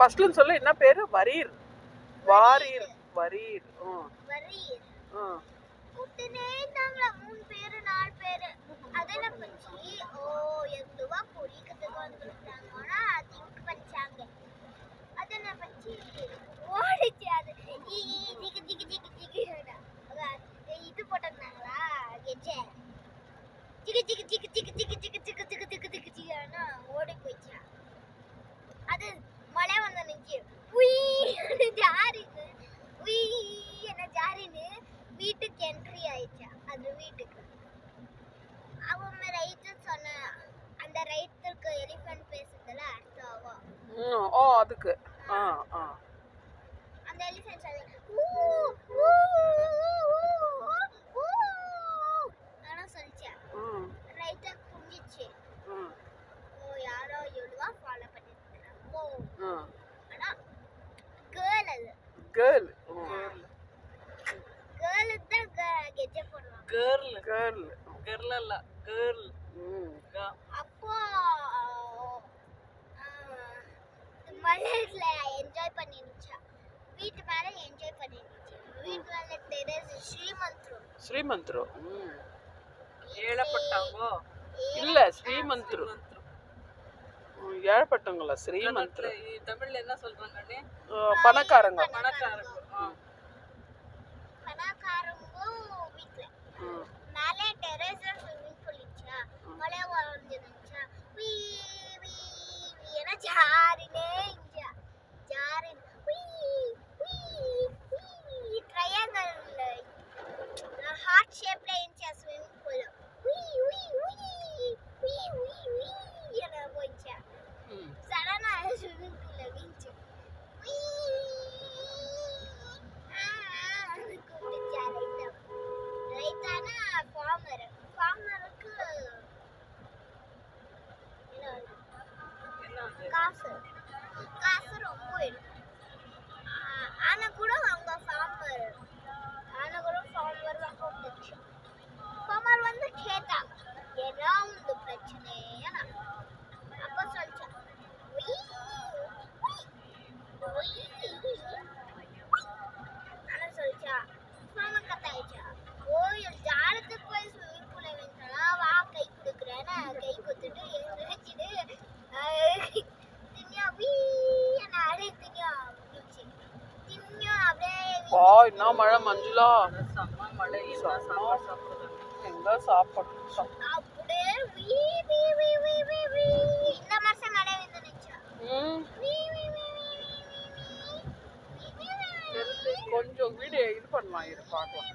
ஃபர்ஸ்ட்ல சொல்லு என்ன பேரு? வரீர், வாரீர், வரீர். வரீர் ம் கூட்டனே தாங்களா 3 பேரு 4 பேரு அதெல்லாம் பச்சி எந்துவா பொறிக்கிறதுக்கு வந்துட்டாங்கன்னா திங்க் பண்ணாங்க அதெல்லாம் பச்சி ஓடிச்சு அது ஜிகு ஜிகு ஜிகு ஜிகு இது போட்டாங்களா கெஜே ஜிகு ஜிகு ஜிகு ஜிகு ஜிகு ஜிகு ஜிகு ஜிகு ஜிகு ஜிகு ஜிகுனா ஓடி போயிடுச்சு அது மழை வந்து நின்று உய் ஜாரின்னு உய் என்ன ஜாரின்னு வீட்டுக்கு என்ட்ரி ஆயிடுச்சு அந்த வீட்டுக்கு அவன் ரைட்டு சொன்ன அந்த ரைட்டுக்கு எலிஃபண்ட் பேசுறதுல அர்த்தம் ஆகும் அதுக்கு அந்த எலிஃபண்ட் சொல்ல ஆனா சொல்லிச்சு ரைட்டா புரிஞ்சிச்சு யாரோ எவ்வளவா ஃபாலோ பண்ணிட்டு இருக்காங்க ஆனா கேர்ள் அது கேர்ள் தான் கெஜ்ஜ போடுவாங்க கேர்ள் இல்ல கேர்ள் அப்போ மலையில என்ஜாய் பண்ணிருச்சா வீட்டு மேல என்ஜாய் பண்ணிருச்சு வீட்டு மேல டெரஸ் ஸ்ரீமந்த்ரு ஏழப்பட்டாங்கோ இல்ல ஸ்ரீமந்த்ரு ஏழப்பட்டவங்களா ஸ்ரீமந்த்ரு தமிழ்ல என்ன சொல்றாங்க? பணக்காரங்க வீட்டுல மேலே டெரஸ்ல ஸ்விம்மிங் பூல் இருந்துச்சா மழை வந்துருந்துச்சா ஏன்னா ஜாரினே ஜாரின் ட்ரையாங்கல் ஹார்ட் ஷேப்ல இருந்துச்சா ஸ்விம்மிங் பூல் என்ன போயிடுச்சா சடனா ஸ்விம்மிங் பூல்ல வீச்சு ரைட்டானா ஃபார்மருக்கு காசு ரொம்ப வேணும் ஆனா கூட அவங்க ஃபார்மர் கூப்பிட்டுச்சு ஃபார்மர் வந்து கேட்டா ஏதாவது பிரச்சனையா அப்போ சொல்லிச்சா ஆனா சொல்லிச்சா ஃபார்மர் கத்தாயிச்சா ஜாலத்துக்கு போய் ஸ்விம்மிங் பூல வேண்டாம் வா கை கொடுக்குறேன்னு கை கொடுத்துட்டு எழுந்திரிச்சிட்டு தின்யா வீண அடி தின்யா தின்யா அப்படியே என்ன மழை மஞ்சுளா செம்ம மழை சாப்பாடு சாப்பிடுறது எங்க சாப்பாடு அப்படியே இந்த மாசம் மழை வந்துருச்சா கொஞ்சம் வீடியோ இது பண்ணலாம், இது பார்க்கலாம்.